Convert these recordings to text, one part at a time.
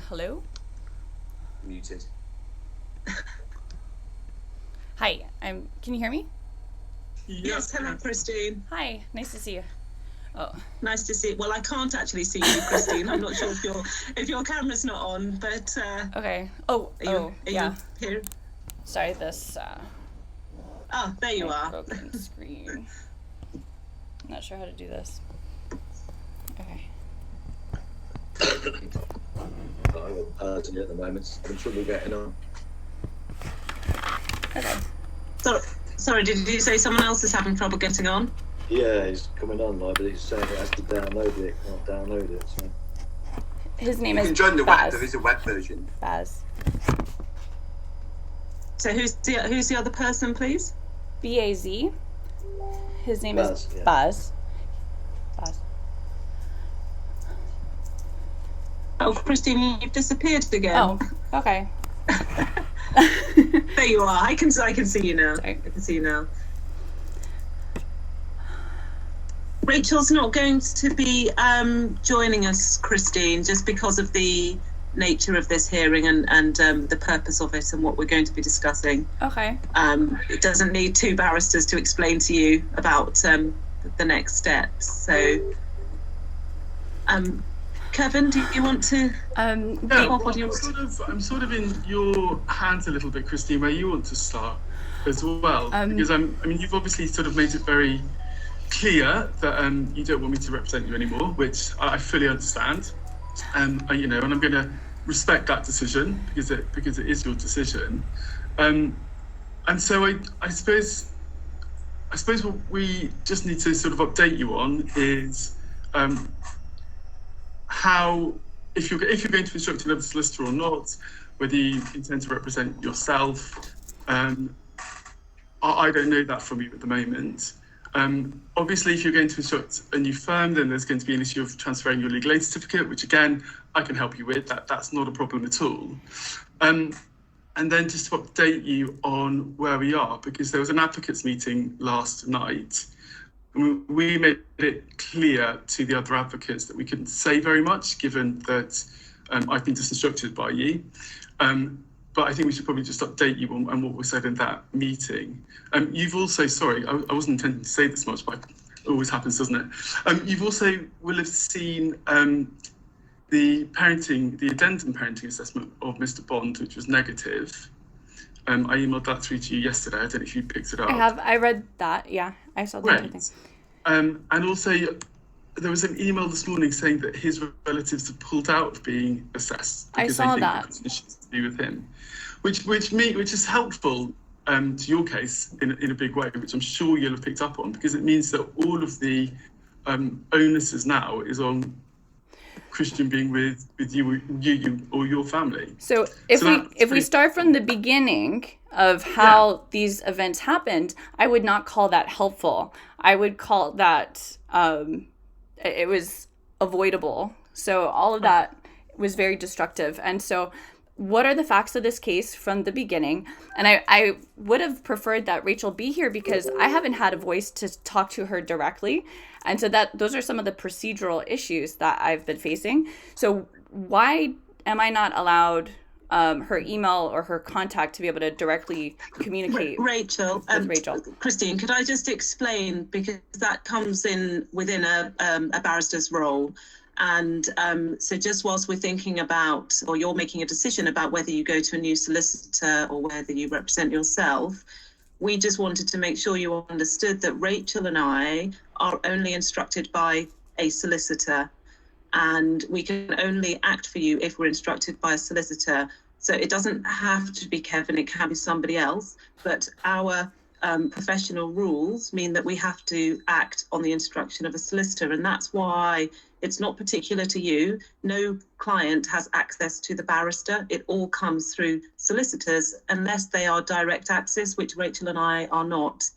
Hello? Muted. Hi, can you hear me? Yes, hello, Christine. Hi, nice to see you. Oh, Nice to see. Well, I can't actually see you, Christine. I'm not sure if your camera's not on, but okay. are you Yeah. here? Sorry, this Oh, there you my are. broken screen. I'm not sure how to do this. Okay. I haven't heard any at the moment. I'm trouble getting on. Okay. Sorry, did you say someone else is having trouble getting on? Yeah, he's coming on, like, but he's saying it has to download it. Can't download it. So. His name You is can join the Baz. web. There is a web version. Baz. So who's the other person, please? B-A-Z. His name Baz, is yeah. Baz. Baz. Oh, Christine, you've disappeared again. Oh, okay. There you are. I can see you now. Sorry. I can see you now. Rachel's not going to be joining us, Christine, just because of the nature of this hearing and the purpose of it and what we're going to be discussing. Okay. It doesn't need two barristers to explain to you about the next steps. So, Kevin, do you want to Yeah, off well, on your... I'm sort of in your hands a little bit, Christine, where you want to start as well, because you've obviously sort of made it very clear that you don't want me to represent you anymore, which I fully understand, and I'm going to respect that decision because it is your decision, and so I suppose what we just need to sort of update you on is how, if you're going to instruct another solicitor or not, whether you intend to represent yourself. I don't know that from you at the moment. Obviously, if you're going to instruct a new firm, then there's going to be an issue of transferring your legal aid certificate, which again, I can help you with. That's not a problem at all. And then just to update you on where we are, because there was an advocates meeting last night. We made it clear to the other advocates that we couldn't say very much, given that I've been disinstructed by you. But I think we should probably just update you on what was said in that meeting. You've also, sorry, I wasn't intending to say this much, but it always happens, doesn't it? You've also will have seen the addendum parenting assessment of Mr. Bond, which was negative. I emailed that through to you yesterday. I don't know if you picked it up. I read that. Yeah, I saw that. Great. And also, there was an email this morning saying that his relatives have pulled out of being assessed I because saw they think that. it's issues to do with him, which is helpful to your case in a big way, which I'm sure you'll have picked up on, because it means that all of the onuses now is on Christian being with you or your family. So if we start from the beginning of how these events happened, I would not call that helpful. I would call that it was avoidable. So all of that was very destructive. And so what are the facts of this case from the beginning? And I would have preferred that Rachel be here because I haven't had a voice to talk to her directly. And so those are some of the procedural issues that I've been facing. So why am I not allowed her email or her contact to be able to directly communicate Rachel, with Rachel? Christine, could I just explain, because that comes in within a barrister's role. And so just whilst we're thinking about, or you're making a decision about whether you go to a new solicitor or whether you represent yourself, we just wanted to make sure you understood that Rachel and I are only instructed by a solicitor, and we can only act for you if we're instructed by a solicitor. So it doesn't have to be Kevin, it can be somebody else, but our professional rules mean that we have to act on the instruction of a solicitor, and that's why it's not particular to you. No client has access to the barrister. It all comes through solicitors unless they are direct access, which Rachel and I are not.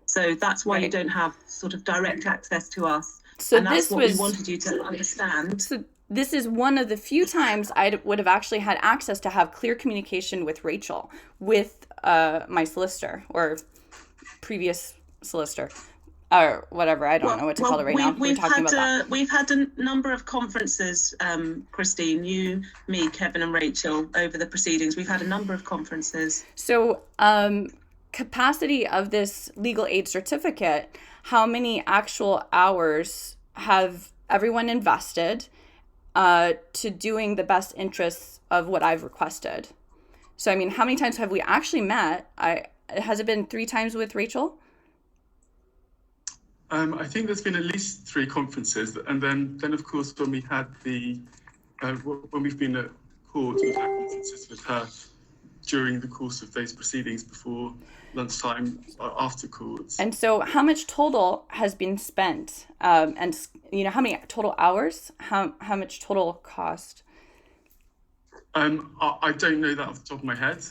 So that's why you don't have sort of direct access to us. So and that's what we wanted you to understand. So this is one of the few times I would have actually had access to have clear communication with Rachel, with my solicitor or previous solicitor. or whatever. I don't know what to call it right now. We're talking about that. We've had a number of conferences, Christine, you, me, Kevin and Rachel, over the proceedings. We've had a number of conferences. So capacity of this legal aid certificate, how many actual hours have everyone invested to doing the best interests of what I've requested? So, I mean, how many times have we actually met? Has it been 3 times with Rachel? I think there's been at least 3 conferences, and then of course when we had when we've been at court, we've had conferences with her during the course of those proceedings before lunchtime, after court. And so, how much total has been spent? And how many total hours? How much total cost? I don't know that off the top of my head.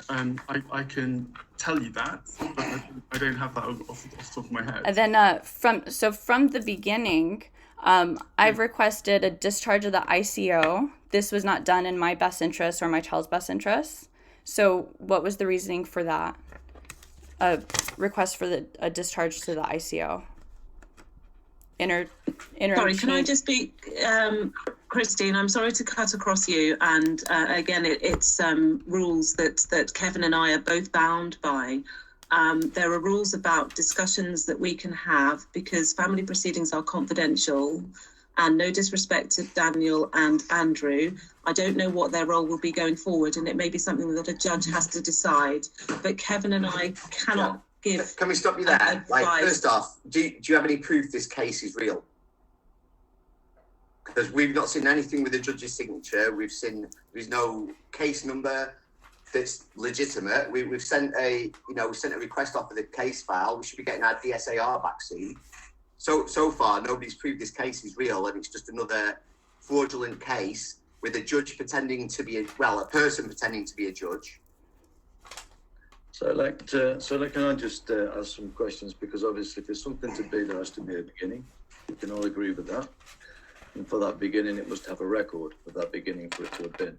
I can tell you that, but I don't have that off the top of my head. And then from the beginning, I've requested a discharge of the ICO. This was not done in my best interest or my child's best interest. So what was the reasoning for that? A request for a discharge to the ICO. Sorry, can I just be, Christine, I'm sorry to cut across you. And again, it's rules that Kevin and I are both bound by. There are rules about discussions that we can have because family proceedings are confidential, and no disrespect to Daniel and Andrew. I don't know what their role will be going forward, and it may be something that a judge has to decide. But Kevin and I cannot give. Can we stop you there? advice. Like, first off, do you have any proof this case is real? Because we've not seen anything with the judge's signature. There's no case number that's legitimate. We've sent a request off of the case file. We should be getting our DSAR back soon. So far, nobody's proved this case is real, and it's just another fraudulent case with a judge pretending to be a person pretending to be a judge. So can I just ask some questions? Because obviously, if there's something to be, there has to be a beginning. We can all agree with that. And for that beginning, it must have a record of that beginning for it to have been.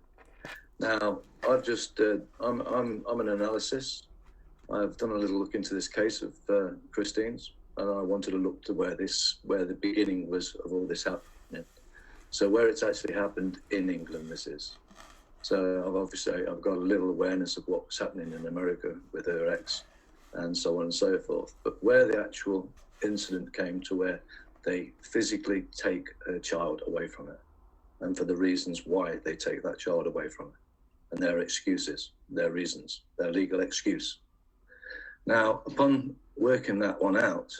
Now, I've just I'm an analysis. I've done a little look into this case of Christine's, and I wanted to look to where the beginning was of all this happening. So where it's actually happened in England, this is. So I've got a little awareness of what was happening in America with her ex and so on and so forth. But where the actual incident came to where they physically take her child away from her, and for the reasons why they take that child away from her, and their excuses, their reasons, their legal excuse. Now, upon working that one out,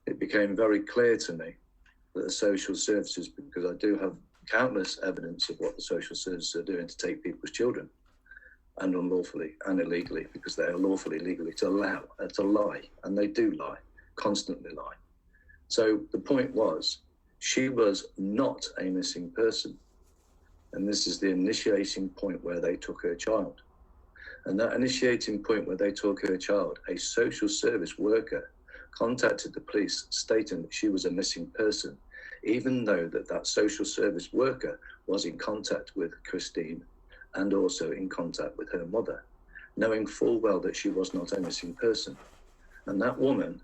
it became very clear to me that the social services, because I do have countless evidence of what the social services are doing to take people's children, and unlawfully and illegally, because they are lawfully, legally to lie, and they do lie, constantly lie. So the point was, she was not a missing person, and this is the initiating point where they took her child. And that initiating point where they took her child, a social service worker contacted the police stating that she was a missing person, even though that social service worker was in contact with Christine and also in contact with her mother, knowing full well that she was not a missing person. And that woman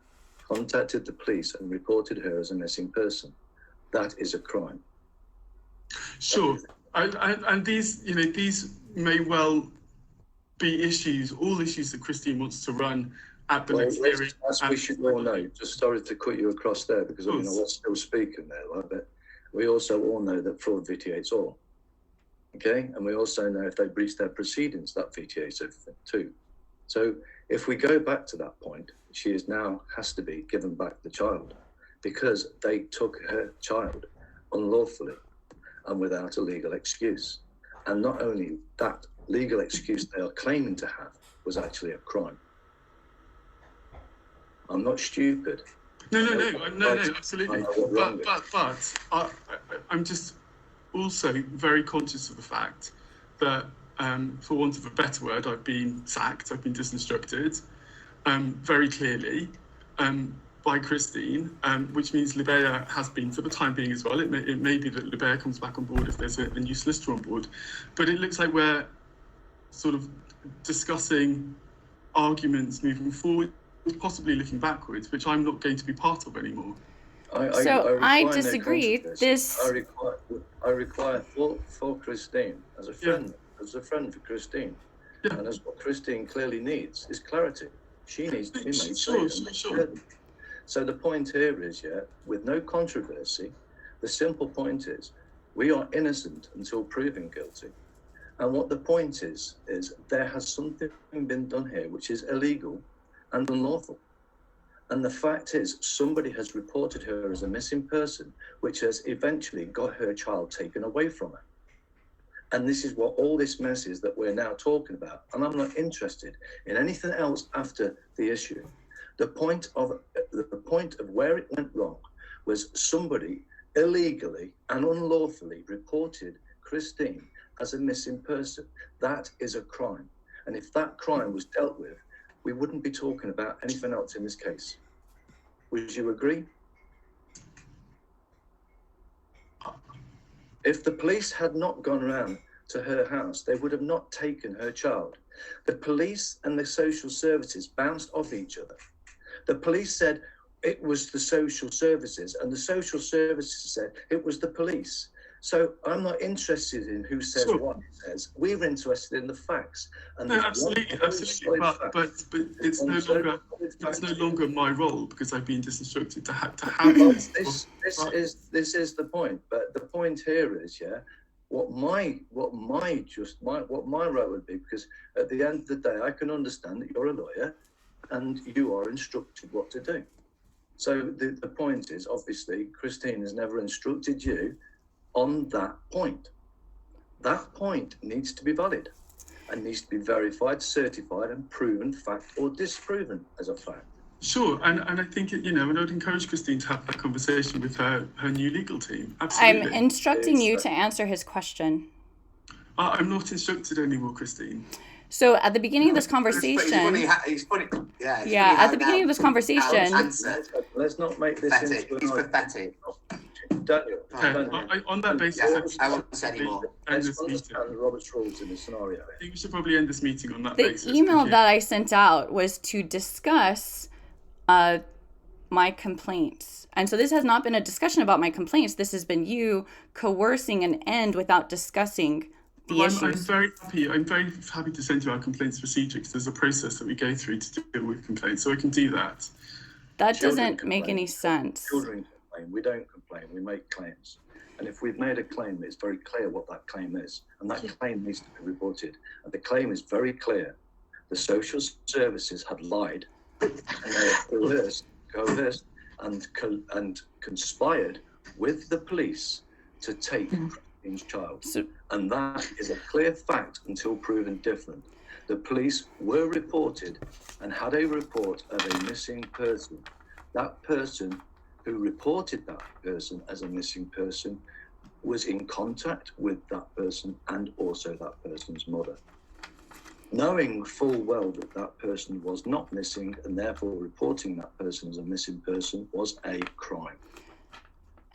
contacted the police and reported her as a missing person. That is a crime. Sure. And these may well be all issues that Christine wants to run at the next hearing. As we should all know, just sorry to cut you across there, because I was still speaking there, right? But we also all know that fraud vitiates all. Okay? And we also know if they breach their proceedings, that vitiates everything too. So if we go back to that point, she has to be given back the child, because they took her child unlawfully and without a legal excuse. And not only that, legal excuse they are claiming to have was actually a crime. I'm not stupid. No, absolutely. But I'm just also very conscious of the fact that, for want of a better word, I've been sacked, I've been disinstructed, very clearly, by Christine, which means Libea has been for the time being as well. It may be that Libea comes back on board if there's a new solicitor on board, but it looks like we're sort of discussing arguments moving forward possibly looking backwards, which I'm not going to be part of anymore. I require no disagree. controversy. I require for Christine as a friend, for Christine, and as what Christine clearly needs is clarity. She needs to be made Sure. So the point here is, with no controversy, the simple point is we are innocent until proven guilty. And what the point is there has something been done here which is illegal and unlawful. And the fact is, somebody has reported her as a missing person, which has eventually got her child taken away from her. And this is what all this mess is that we're now talking about. And I'm not interested in anything else after the issue. The point of where it went wrong was somebody illegally and unlawfully reported Christine as a missing person. That is a crime. And if that crime was dealt with, we wouldn't be talking about anything else in this case. Would you agree? If the police had not gone around to her house, they would have not taken her child. The police and the social services bounced off each other. The police said it was the social services, and the social services said it was the police. So I'm not interested in who says what it says. We're interested in the facts. And no, absolutely. But it's no longer my role because I've been disinstructed to have this. This is the point. But the point here is, what my role would be, because at the end of the day, I can understand that you're a lawyer and you are instructed what to do. So the point is, obviously, Christine has never instructed you on that point. That point needs to be valid and needs to be verified, certified and proven fact or disproven as a fact. Sure, and I think, and I would encourage Christine to have that conversation with her new legal team. Absolutely. I'm instructing you to answer his question. I'm not instructed anymore, Christine. So at the beginning of this conversation, He's funny. At the beginning of this conversation, let's not make this into He's pathetic. Daniel, on that basis, I won't say anymore. Let's understand Robert's rules in this scenario. I think we should probably end this meeting on that the basis. email that I sent out was to discuss my complaints. And so this has not been a discussion about my complaints. This has been you coercing an end without discussing the issues. I'm very happy to send you our complaints procedure because there's a process that we go through to deal with complaints. So I can do that. That doesn't make any sense. Children complain. We don't complain. We make claims. And if we've made a claim, it's very clear what that claim is. And that claim needs to be reported. And the claim is very clear. The social services had lied and they have coerced and conspired with the police to take Christine's child. And that is a clear fact until proven different. The police were reported and had a report of a missing person. That person who reported that person as a missing person was in contact with that person and also that person's mother. Knowing full well that that person was not missing and therefore reporting that person as a missing person was a crime.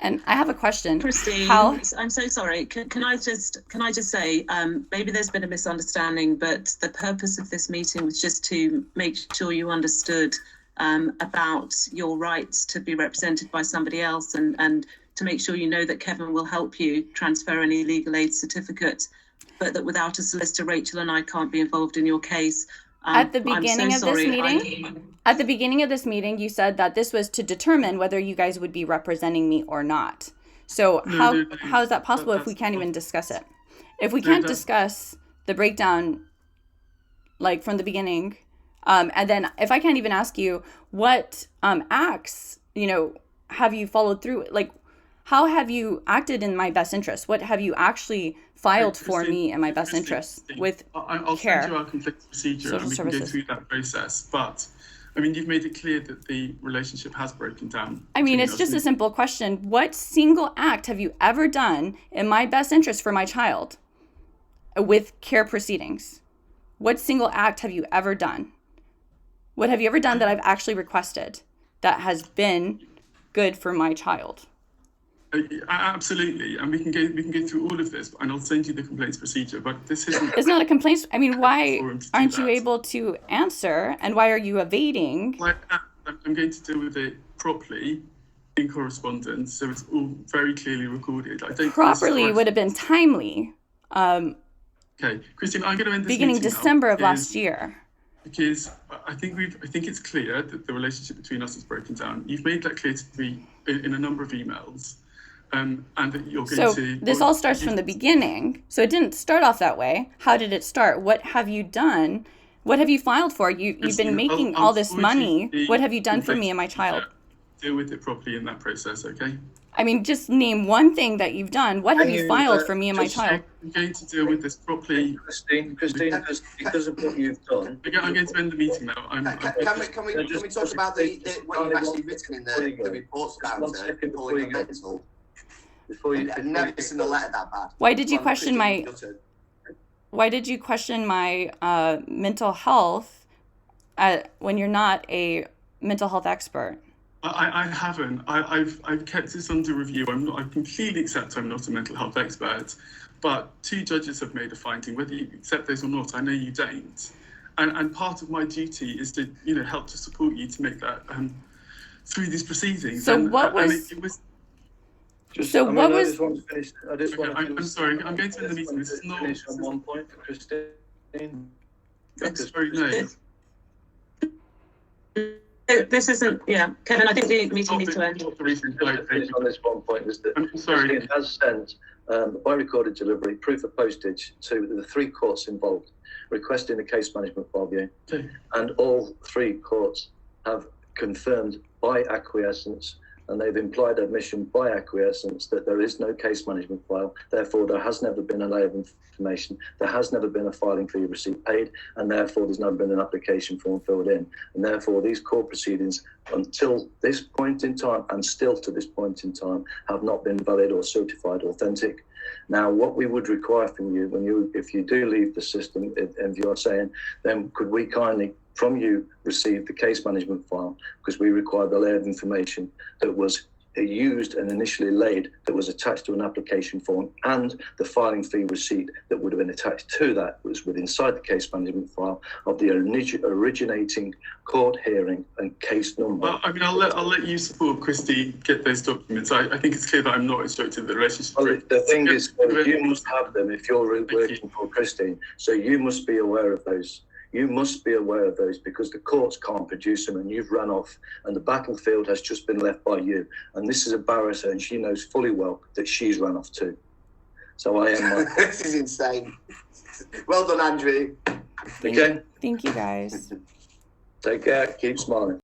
And I have a question. Christine, I'm so sorry. Can I just say, maybe there's been a misunderstanding, but the purpose of this meeting was just to make sure you understood about your rights to be represented by somebody else and to make sure you know that Kevin will help you transfer any legal aid certificate, but that without a solicitor, Rachel and I can't be involved in your case. At the beginning of this meeting, you said that this was to determine whether you guys would be representing me or not. So how is that possible if we can't even discuss it? If we can't discuss the breakdown, like from the beginning, and then if I can't even ask you what acts, have you followed through? Like, how have you acted in my best interest? What have you actually filed for me in my best interest with I'll care? send you our complaint procedure and we can go through that process. But, you've made it clear that the relationship has broken down. It's just a simple question. What single act have you ever done in my best interest for my child with care proceedings? What single act have you ever done? What have you ever done that I've actually requested that has been good for my child? Absolutely, and we can go through all of this, and I'll send you the complaints procedure. But this isn't. It's not a complaint. I mean, why forum to do aren't you that. able to answer, and why are you evading? Like that, I'm going to deal with it properly in correspondence, so it's all very clearly recorded. I don't. Properly would have been timely. Okay, Christine, I'm going to end this Beginning meeting now December of last year. because I think it's clear that the relationship between us is broken down. You've made that clear to me in a number of emails. And that you're going to. This all starts from the beginning. So it didn't start off that way. How did it start? What have you done? What have you filed for? You've been making all this money. What have you done for me and my child? Deal with it properly in that process, okay? I mean, just name one thing that you've done. What have you filed for me and my child? I'm going to deal with this properly. Christine, because of what you've done. I'm going to end the meeting now. Can we talk about what you've actually written in the reports about calling her mental? I've never seen a letter that bad. Why did you question my? Why did you question my mental health when you're not a mental health expert? I haven't. I've kept this under review. I completely accept I'm not a mental health expert, but 2 judges have made a finding. Whether you accept those or not, I know you don't. And part of my duty is to help to support you to make that through these proceedings. So and, what and was? it was what was? I just want to finish. I'm sorry. I'm going to end the meeting. This is not. Finish on one point, Christine. I'm sorry. No. This isn't, Kevin, I think the meeting needs to end. On this one point is that I'm sorry. Christine has sent by recorded delivery proof of postage to the 3 courts involved, requesting a case management file view, and all 3 courts have confirmed by acquiescence, and they've implied admission by acquiescence that there is no case management file. Therefore, there has never been a layer of information. There has never been a filing fee receipt paid, and therefore there's never been an application form filled in. And therefore, these court proceedings, until this point in time, and still to this point in time, have not been valid or certified authentic. Now, what we would require from you, if you do leave the system, and you're saying, then could we kindly, from you, receive the case management file, because we require the layer of information that was used and initially laid, that was attached to an application form, and the filing fee receipt that would have been attached to that was inside the case management file of the originating court hearing and case number. Well, I mean, I'll let you support Christy get those documents. I think it's clear that I'm not instructed the relationship. Well, the thing is, you must have them if you're working for Christine, so you must be aware of those. You must be aware of those, because the courts can't produce them and you've run off, and the battlefield has just been left by you. And this is a barrister, and she knows fully well that she's run off too. So I am. This is insane. Well done, Andrew. Okay. Thank you, guys. Take care. Keep smiling.